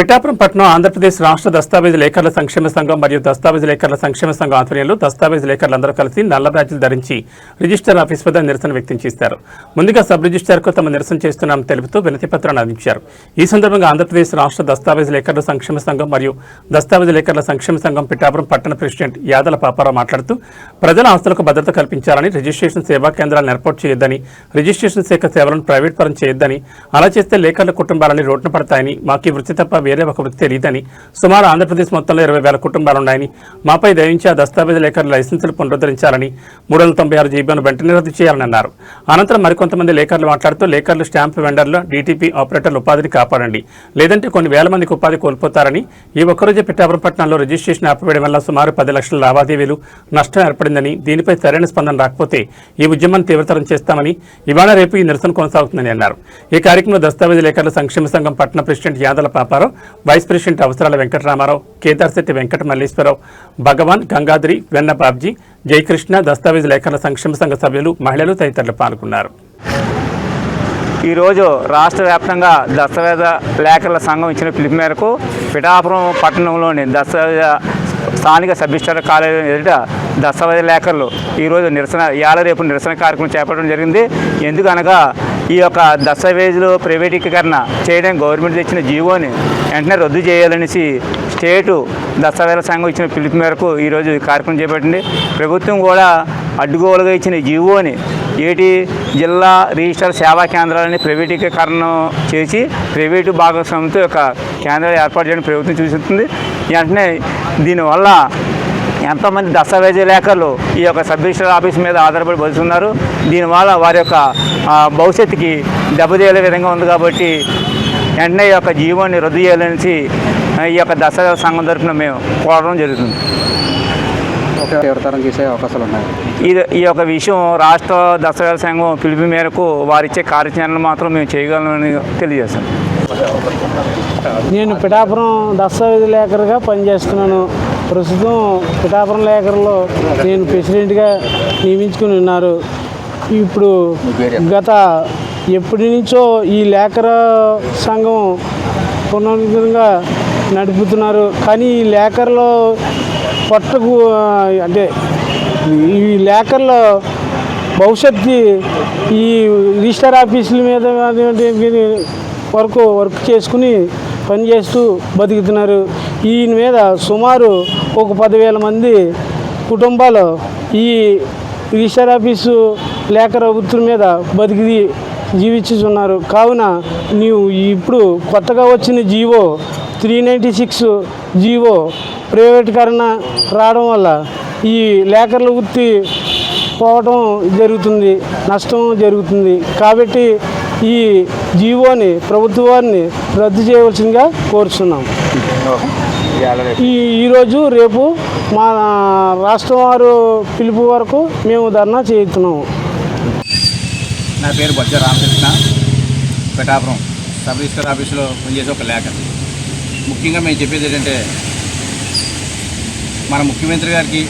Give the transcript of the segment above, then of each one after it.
పిఠాపురం పట్టణం ఆంధ్రప్రదేశ్ రాష్ట్ర దస్తావేజ్ లేఖర్ల సంక్షేమ సంఘం మరియు దస్తావేజ్ లేఖర్ల సంక్షేమ సంఘం ఆధ్వర్యంలో దస్తావేజ్ లేఖర్లందరూ కలిసి నల్ల బ్యాడ్జీలు ధరించి రిజిస్టర్ ఆఫీస్ వద్ద నిరసన వ్యక్తం చేశారు. ముందుగా సబ్ రిజిస్టార్కు తమ నిరసన చేస్తున్నామని తెలుపుతూ వినతి పత్రాన్ని అందించారు. ఈ సందర్భంగా ఆంధ్రప్రదేశ్ రాష్ట్ర దస్తావేజ్ లేఖర్ల సంక్షేమ సంఘం మరియు దస్తావేజ్ లేఖర్ల సంక్షేమ సంఘం పిఠాపురం పట్టణ ప్రెసిడెంట్ యాదల పాపారావు మాట్లాడుతూ ప్రజల ఆస్తులకు భద్రత కల్పించాలని, రిజిస్ట్రేషన్ సేవా కేంద్రాలను ఏర్పాటు చేయొద్దని, రిజిస్ట్రేషన్ శాఖ సేవలను ప్రైవేట్ పరం చేయొద్దని, అలా చేస్తే లేఖర్ల కుటుంబాలని రోడ్డున పడతాయని, మాకు ఈ వృత్తి తప్ప వేరే ఒక వృత్తి తెలియదని, సుమారు ఆంధ్రప్రదేశ్ మొత్తంలో 20,000 కుటుంబాలున్నాయని, మాపై దయించి ఆ దస్తావేజ్ లేఖర్ల లైసెన్సులు పునరుద్ధరించాలని, 396 జీబీలను వెంటనే రద్దు చేయాలని అన్నారు. అనంతరం మరికొంతమంది లేఖర్లు మాట్లాడుతూ లేఖర్లు, స్టాంపు వెండర్లు, డీటీపీ ఆపరేటర్ల ఉపాధిని కాపాడండి, లేదంటే కొన్ని వేల మందికి ఉపాధి కోల్పోతారని, ఈ ఒక్కరోజే పిఠాపురం పట్టణంలో రిజిస్ట్రేషన్ ఆపివేయడం వల్ల సుమారు 10 లక్షల లావాదేవీలు నష్టం ఏర్పడిందని, దీనిపై సరైన స్పందన రాకపోతే ఈ ఉద్యమాన్ని తీవ్రతరం చేస్తామని, ఇవాళ రేపు ఈ నిరసన కొనసాగుతుందని అన్నారు. ఈ కార్యక్రమంలో దస్తావేజ్ లేఖర్ల సంక్షేమ సంఘం పట్టణ president Yadala Paparao, vice president Avasarala Venkataramarao, కేదార్శెట్టి Venkata Malleswara Rao, భగవాన్, గంగాధరి, వెన్న బాబ్జీ, జయకృష్ణ, దస్తావేజ్ లేఖర్ల సంక్షేమ సంఘ సభ్యులు, మహిళలు తదితరులు పాల్గొన్నారు. ఈరోజు రాష్ట్ర వ్యాప్తంగా దస్తావేజ్ లేఖర్ల సంఘం ఇచ్చిన పిలుపు మేరకు పిఠాపురం పట్టణంలోని దస్తావేజ్ స్థానిక సబ్ రిజిస్ట్రార్ కార్యాలయం ఎదుట దస్తావేజ్ లేఖర్లు ఈరోజు రేపు నిరసన కార్యక్రమం చేపట్టడం జరిగింది. ఎందుకనగా ఈ యొక్క దస్తావేజులు ప్రైవేటీకరణ చేయడం గవర్నమెంట్ తెచ్చిన జీవోని వెంటనే రద్దు చేయాలనేసి స్టేటు దస్తావేజ్ సంఘం ఇచ్చిన పిలుపు మేరకు ఈరోజు ఈ కార్యక్రమం చేపట్టింది. ప్రభుత్వం కూడా అడ్డుగోలుగా ఇచ్చిన జీవోని జిల్లా రిజిస్టర్ సేవా కేంద్రాలని ప్రైవేటీకరణ చేసి ప్రైవేటు భాగస్వామ్యంతో యొక్క కేంద్రాలు ఏర్పాటు చేయడం ప్రభుత్వం చూస్తుంది. వెంటనే దీనివల్ల ఎంతోమంది దస్తావేజీ లేఖర్లు ఈ యొక్క సబ్ రిజిస్టర్ ఆఫీస్ మీద ఆధారపడి బతుకుతున్నారు. దీనివల్ల వారి యొక్క భవిష్యత్తుకి దెబ్బతీయలే విధంగా ఉంది. కాబట్టి వెంటనే ఈ యొక్క జీవోని రద్దు చేయాలనేసి ఈ యొక్క దస్తావేజ్ సంఘం తరఫున మేము కోరడం జరుగుతుంది. చేసే అవకాశాలు ఉన్నాయి. ఈ యొక్క విషయం రాష్ట్ర దస్తావేజ్ సంఘం పిలుపు మేరకు వారిచ్చే కార్యాచరణను మాత్రం మేము చేయగలమని తెలియజేస్తాం. నేను పిఠాపురం దస్తావేజ్ లేఖరుగా పనిచేస్తున్నాను. ప్రస్తుతం పిఠాపురం లేఖరులో నేను ప్రెసిడెంట్గా నియమించుకుని ఉన్నారు. ఇప్పుడు గత ఎప్పటి నుంచో ఈ లేఖర సంఘం పునరుద్ధరణగా నడుపుతున్నారు. కానీ ఈ లేఖర్లో పట్టుకు అంటే ఈ లేఖర్ల భవిష్యత్తు ఈ రిజిస్టర్ ఆఫీసుల మీద వర్క్ చేసుకుని పనిచేస్తూ బతుకుతున్నారు. ఈయన మీద సుమారు ఒక 10,000 మంది కుటుంబాలు ఈ రిజిస్టర్ ఆఫీసు లేఖర వృత్తుల మీద బతికి జీవించుతున్నారు. కావున నీవు ఇప్పుడు కొత్తగా వచ్చిన జీవో 396 జీవో ప్రైవేటీకరణ రావడం వల్ల ఈ లేఖర్ల వృత్తి పోవడం జరుగుతుంది, నష్టం జరుగుతుంది. కాబట్టి ఈ జీవోని ప్రభుత్వాన్ని రద్దు చేయవలసిందిగా కోరుతున్నాం. ఈరోజు రేపు మా రాష్ట్రం వారు పిలుపు వరకు మేము ధర్నా చేస్తున్నాము. నా పేరు బొజ్జ రామకృష్ణ, పిఠాపురం సబ్ రిజిస్టర్ ఆఫీసులో పనిచేసే ఒక లేఖర్. ముఖ్యంగా మేము చెప్పేది ఏంటంటే మన ముఖ్యమంత్రి గారికి,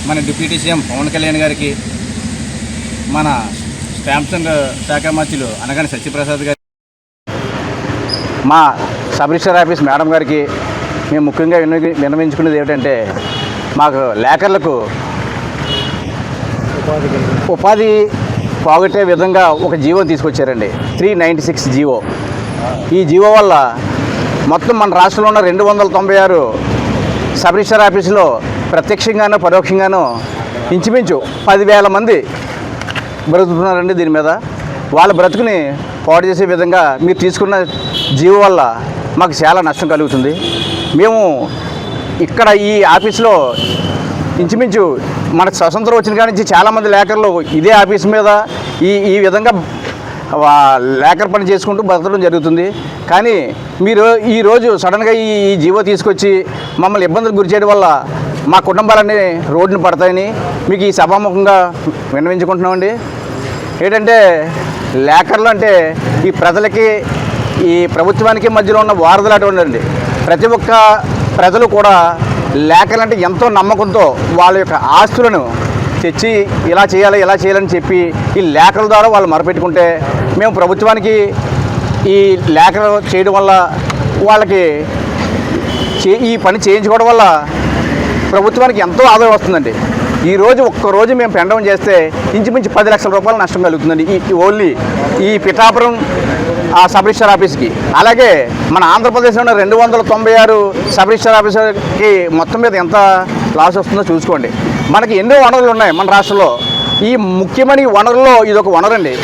మన డిప్యూటీ సీఎం పవన్ కళ్యాణ్ గారికి, మన స్టాంప్స్ శాఖ మంత్రులు అనగానే సత్యప్రసాద్ గారికి, మా సబ్ రిజిస్టర్ ఆఫీస్ మేడం గారికి మేము ముఖ్యంగా విన్నవించుకునేది ఏమిటంటే మాకు లేఖర్లకు ఉపాధి పోగొట్టే విధంగా ఒక జీవో తీసుకొచ్చారండి, 396 జీవో. ఈ జీవో వల్ల మొత్తం మన రాష్ట్రంలో ఉన్న 296 సబ్ రిజిస్టర్ ఆఫీసులో ప్రత్యక్షంగానో పరోక్షంగానో ఇంచుమించు 10,000 మంది బ్రతుకుతున్నారండి. దీని మీద వాళ్ళ బ్రతుకుని పాడు చేసే విధంగా మీరు తీసుకున్న జీవో వల్ల మాకు చాలా నష్టం కలుగుతుంది. మేము ఇక్కడ ఈ ఆఫీస్లో ఇంచుమించు మనకు స్వతంత్రం వచ్చిన కాడి నుంచి చాలామంది లేఖర్లు ఇదే ఆఫీస్ మీద ఈ విధంగా లేఖర్ పని చేసుకుంటూ బతకడం జరుగుతుంది. కానీ మీరు ఈరోజు సడన్గా ఈ జీవో తీసుకొచ్చి మమ్మల్ని ఇబ్బందులు గురి చేయడం వల్ల మా కుటుంబాలన్నీ రోడ్డున పడతాయని మీకు ఈ సభాముఖంగా విన్నవించుకుంటున్నామండి. ఏంటంటే లేఖర్లు అంటే ఈ ప్రజలకి, ఈ ప్రభుత్వానికి మధ్యలో ఉన్న వారధులు అటువంటిదండి. ప్రతి ఒక్క ప్రజలు కూడా లేఖర్లు అంటే ఎంతో నమ్మకంతో వాళ్ళ యొక్క ఆస్తులను తెచ్చి ఇలా చేయాలని చెప్పి ఈ లేఖల ద్వారా వాళ్ళు మొరపెట్టుకుంటే మేము ప్రభుత్వానికి ఈ లేఖలు చేయడం వల్ల వాళ్ళకి ఈ పని చేయించుకోవడం వల్ల ప్రభుత్వానికి ఎంతో ఆదాయం వస్తుందండి. ఈరోజు ఒక్కరోజు మేము పెండవం చేస్తే ఇంచుమించు 10 లక్షల రూపాయలు నష్టం కలుగుతుందండి ఓన్లీ ఈ పిఠాపురం సబ్ రిజిస్టర్ ఆఫీస్కి. అలాగే మన ఆంధ్రప్రదేశ్లో ఉన్న 296 సబ్ రిజిస్టర్ ఆఫీసర్కి మొత్తం మీద ఎంత లాస్ వస్తుందో చూసుకోండి. మనకి ఎన్నో వనరులు ఉన్నాయి మన రాష్ట్రంలో. ఈ ముఖ్యమైన వనరుల్లో ఇదొక వనరండి.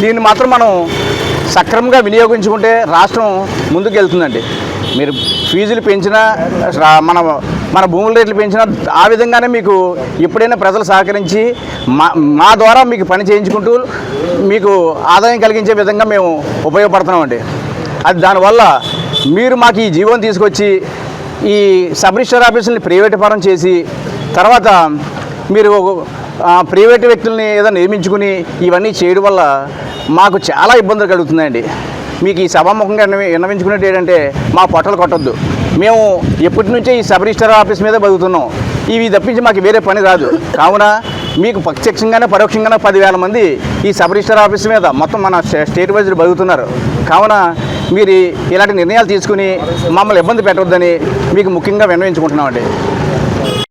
దీన్ని మాత్రం మనం సక్రమంగా వినియోగించుకుంటే రాష్ట్రం ముందుకు వెళ్తుందండి. మీరు ఫీజులు పెంచినా మన భూముల రేట్లు పెంచినా ఆ విధంగానే మీకు ఎప్పుడైనా ప్రజలు సహకరించి మా ద్వారా మీకు పని చేయించుకుంటూ మీకు ఆదాయం కలిగించే విధంగా మేము ఉపయోగపడుతున్నామండి. అది దానివల్ల మీరు మాకు ఈ జీవోని తీసుకొచ్చి ఈ సబ్ రిజిస్టర్ ఆఫీసుల్ని ప్రైవేట్ పరం చేసి తర్వాత మీరు ప్రైవేటు వ్యక్తుల్ని ఏదో నియమించుకుని ఇవన్నీ చేయడం వల్ల మాకు చాలా ఇబ్బందులు కలుగుతున్నాయండి. మీకు ఈ సభాముఖంగా విన్నవించుకునేది ఏంటంటే మా పొట్టలు కొట్టొద్దు. మేము ఎప్పటి నుంచే ఈ సబ్ రిజిస్టర్ ఆఫీస్ మీద బతుకుతున్నాం. ఇవి తప్పించి మాకు వేరే పని రాదు. కావున మీకు ప్రత్యక్షంగానే పరోక్షంగానే 10,000 మంది ఈ సబ్ రిజిస్టర్ ఆఫీస్ మీద మొత్తం మన స్టేట్ వైజ్ బతుకుతున్నారు. కావున మీరు ఇలాంటి నిర్ణయాలు తీసుకుని మమ్మల్ని ఇబ్బంది పెట్టవద్దని మీకు ముఖ్యంగా విన్నవించుకుంటున్నామండి.